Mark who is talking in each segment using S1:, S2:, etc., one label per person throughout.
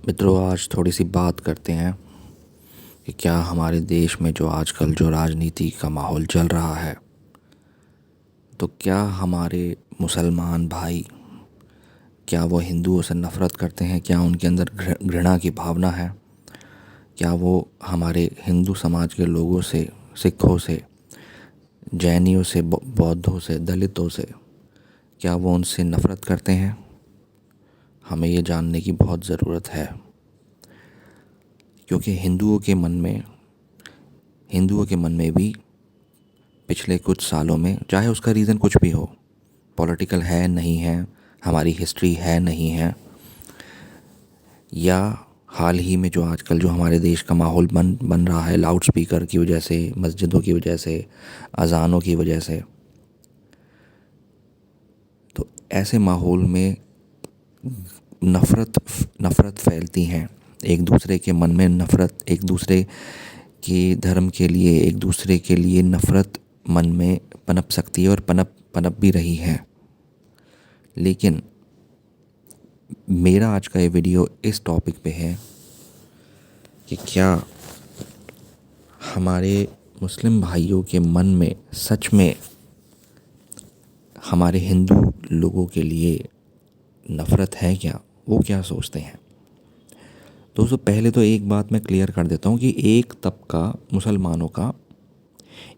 S1: मित्रों, आज थोड़ी सी बात करते हैं कि क्या हमारे देश में जो आजकल जो राजनीति का माहौल चल रहा है, तो क्या हमारे मुसलमान भाई, क्या वो हिंदुओं से नफ़रत करते हैं? क्या उनके अंदर घृणा की भावना है? क्या वो हमारे हिंदू समाज के लोगों से, सिखों से, जैनियों से, बौद्धों से, दलितों से, क्या वो उनसे नफ़रत करते हैं? हमें ये जानने की बहुत ज़रूरत है, क्योंकि हिंदुओं के मन में भी पिछले कुछ सालों में, चाहे उसका रीज़न कुछ भी हो, पॉलिटिकल है नहीं है, हमारी हिस्ट्री है नहीं है, या हाल ही में जो आजकल जो हमारे देश का माहौल बन रहा है लाउड स्पीकर की वजह से, मस्जिदों की वजह से, अजानों की वजह से, तो ऐसे माहौल में नफ़रत फैलती हैं। एक दूसरे के मन में नफ़रत, एक दूसरे के धर्म के लिए, एक दूसरे के लिए नफ़रत मन में पनप सकती है और पनप भी रही है। लेकिन मेरा आज का ये वीडियो इस टॉपिक पे है कि क्या हमारे मुस्लिम भाइयों के मन में सच में हमारे हिंदू लोगों के लिए नफ़रत है क्या? वो क्या सोचते हैं? दोस्तों, पहले तो एक बात मैं क्लियर कर देता हूँ कि एक तबका मुसलमानों का,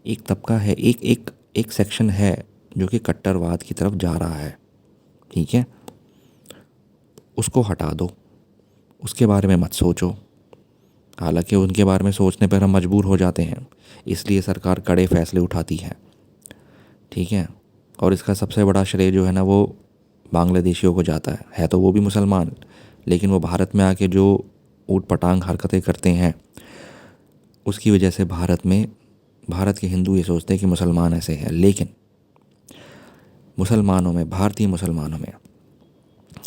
S1: एक तबका है, एक सेक्शन है जो कि कट्टरवाद की तरफ जा रहा है। ठीक है, उसको हटा दो, उसके बारे में मत सोचो। हालांकि उनके बारे में सोचने पर हम मजबूर हो जाते हैं, इसलिए सरकार कड़े फैसले उठाती है। ठीक है, और इसका सबसे बड़ा श्रेय जो है ना, वो बांग्लादेशियों को जाता है तो वो भी मुसलमान, लेकिन वो भारत में आके जो ऊट पटांग हरकतें करते हैं, उसकी वजह से भारत के हिंदू ये सोचते हैं कि मुसलमान ऐसे हैं। लेकिन मुसलमानों में, भारतीय मुसलमानों में,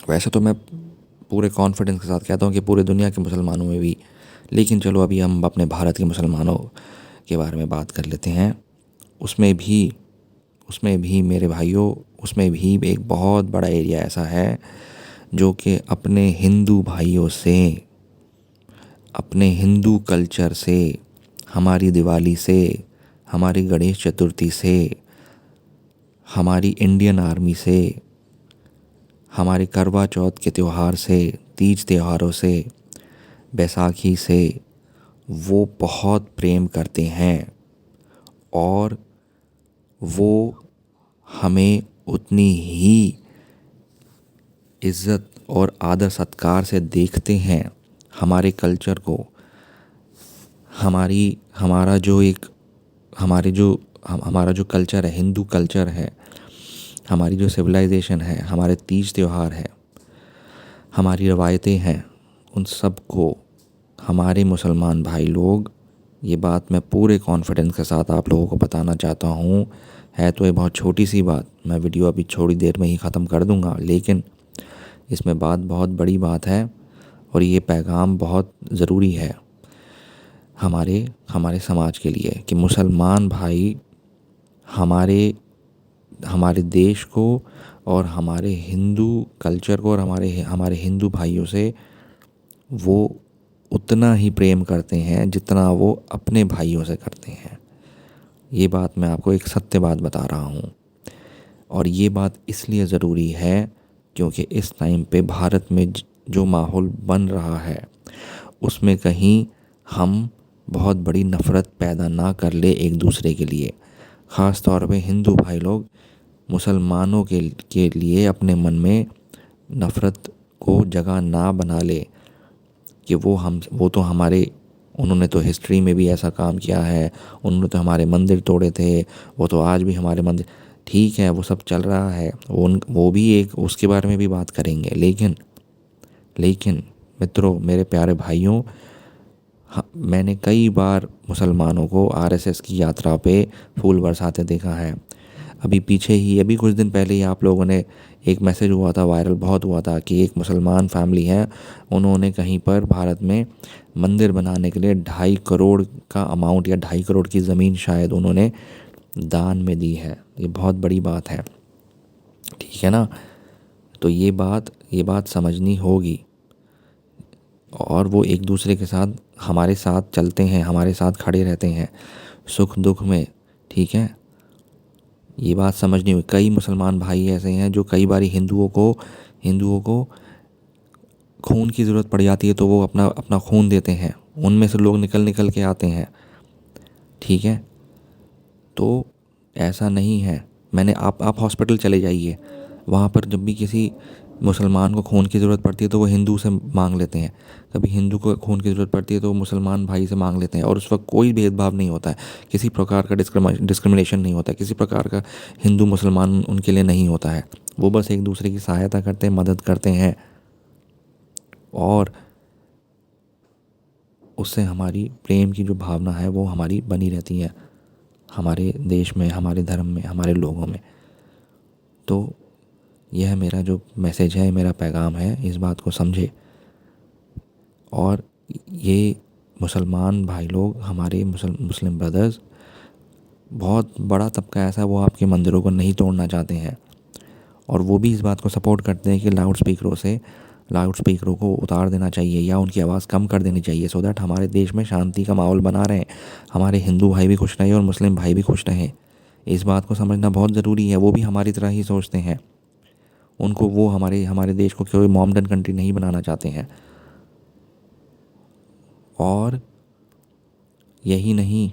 S1: वैसे तो मैं पूरे कॉन्फिडेंस के साथ कहता हूँ कि पूरे दुनिया के मुसलमानों में भी, लेकिन चलो अभी हम अपने भारत के मुसलमानों के बारे में बात कर लेते हैं। उसमें भी मेरे भाइयों, उसमें भी एक बहुत बड़ा एरिया ऐसा है जो कि अपने हिंदू भाइयों से, अपने हिंदू कल्चर से, हमारी दिवाली से, हमारी गणेश चतुर्थी से, हमारी इंडियन आर्मी से, हमारे करवा चौथ के त्यौहार से, तीज त्योहारों से, बैसाखी से वो बहुत प्रेम करते हैं और वो हमें उतनी ही इज़्ज़त और आदर सत्कार से देखते हैं। हमारे कल्चर को, हमारी हमारा जो एक हमारे जो हमारा जो कल्चर है, हिंदू कल्चर है, हमारी जो सिविलाइजेशन है, हमारे तीज त्योहार है, हमारी रवायतें हैं, उन सब को हमारे मुसलमान भाई लोग, ये बात मैं पूरे कॉन्फिडेंस के साथ आप लोगों को बताना चाहता हूँ, है तो ये बहुत छोटी सी बात, मैं वीडियो अभी थोड़ी देर में ही ख़त्म कर दूँगा, लेकिन इसमें बात बहुत बड़ी बात है और ये पैगाम बहुत ज़रूरी है हमारे हमारे समाज के लिए कि मुसलमान भाई हमारे हमारे देश को और हमारे हिंदू कल्चर को और हमारे हमारे हिंदू भाइयों से वो उतना ही प्रेम करते हैं जितना वो अपने भाइयों से करते हैं। ये बात मैं आपको एक सत्य बात बता रहा हूँ, और ये बात इसलिए ज़रूरी है क्योंकि इस टाइम पे भारत में जो माहौल बन रहा है, उसमें कहीं हम बहुत बड़ी नफ़रत पैदा ना कर ले एक दूसरे के लिए। ख़ास तौर पे हिंदू भाई लोग मुसलमानों के लिए अपने मन में नफ़रत को जगह ना बना ले कि वो तो हमारे, उन्होंने तो हिस्ट्री में भी ऐसा काम किया है, उन्होंने तो हमारे मंदिर तोड़े थे, वो तो आज भी हमारे मंदिर, ठीक है वो सब चल रहा है, वो भी एक, उसके बारे में भी बात करेंगे। लेकिन मित्रों, मेरे प्यारे भाइयों, मैंने कई बार मुसलमानों को आरएसएस की यात्रा पे फूल बरसाते देखा है। अभी कुछ दिन पहले ही आप लोगों ने, एक मैसेज हुआ था, वायरल बहुत हुआ था कि एक मुसलमान फैमिली है, उन्होंने कहीं पर भारत में मंदिर बनाने के लिए 2.5 करोड़ का अमाउंट, या 2.5 करोड़ की ज़मीन शायद उन्होंने दान में दी है। ये बहुत बड़ी बात है, ठीक है ना? तो ये बात समझनी होगी। और वो एक दूसरे के साथ हमारे साथ चलते हैं, हमारे साथ खड़े रहते हैं सुख दुख में, ठीक है। ये बात समझनी हुई, कई मुसलमान भाई ऐसे हैं जो कई बार हिंदुओं को खून की ज़रूरत पड़ जाती है तो वो अपना अपना खून देते हैं, उनमें से लोग निकल निकल के आते हैं, ठीक है। तो ऐसा नहीं है। मैंने आप हॉस्पिटल चले जाइए, वहाँ पर जब भी किसी मुसलमान को खून की ज़रूरत पड़ती है तो वो हिंदू से मांग लेते हैं, कभी हिंदू को खून की ज़रूरत पड़ती है तो वो मुसलमान भाई से मांग लेते हैं, और उस वक्त कोई भेदभाव नहीं होता है, किसी प्रकार का डिस्क्रिमिनेशन नहीं होता है, किसी प्रकार का हिंदू मुसलमान उनके लिए नहीं होता है। वो बस एक दूसरे की सहायता करते हैं, मदद करते हैं, और उससे हमारी प्रेम की जो भावना है वो हमारी बनी रहती है, हमारे देश में, हमारे धर्म में, हमारे लोगों में। तो यह मेरा जो मैसेज है, मेरा पैगाम है, इस बात को समझे। और ये मुसलमान भाई लोग, हमारे मुस्लिम ब्रदर्स, बहुत बड़ा तबका ऐसा, वो आपके मंदिरों को नहीं तोड़ना चाहते हैं, और वो भी इस बात को सपोर्ट करते हैं कि लाउड स्पीकरों को उतार देना चाहिए या उनकी आवाज़ कम कर देनी चाहिए, सो दैट हमारे देश में शांति का माहौल बना रहे, हमारे हिंदू भाई भी खुश रहें और मुस्लिम भाई भी खुश रहें। इस बात को समझना बहुत ज़रूरी है। वो भी हमारी तरह ही सोचते हैं, उनको वो हमारे हमारे देश को कोई मॉडर्न कंट्री नहीं बनाना चाहते हैं। और यही नहीं,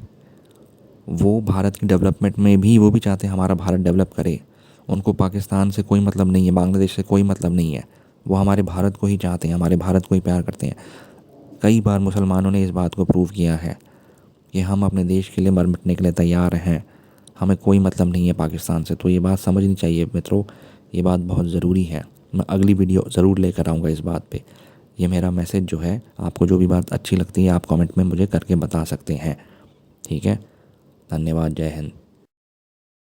S1: वो भारत की डेवलपमेंट में भी वो भी चाहते हैं हमारा भारत डेवलप करे। उनको पाकिस्तान से कोई मतलब नहीं है, बांग्लादेश से कोई मतलब नहीं है, वो हमारे भारत को ही चाहते हैं, हमारे भारत को ही प्यार करते हैं। कई बार मुसलमानों ने इस बात को प्रूव किया है कि हम अपने देश के लिए मर मिटने के लिए तैयार हैं, हमें कोई मतलब नहीं है पाकिस्तान से। तो ये बात समझनी चाहिए मित्रों, ये बात बहुत ज़रूरी है। मैं अगली वीडियो ज़रूर लेकर आऊँगा इस बात पे। ये मेरा मैसेज जो है, आपको जो भी बात अच्छी लगती है आप कमेंट में मुझे करके बता सकते हैं, ठीक है। धन्यवाद। जय हिंद।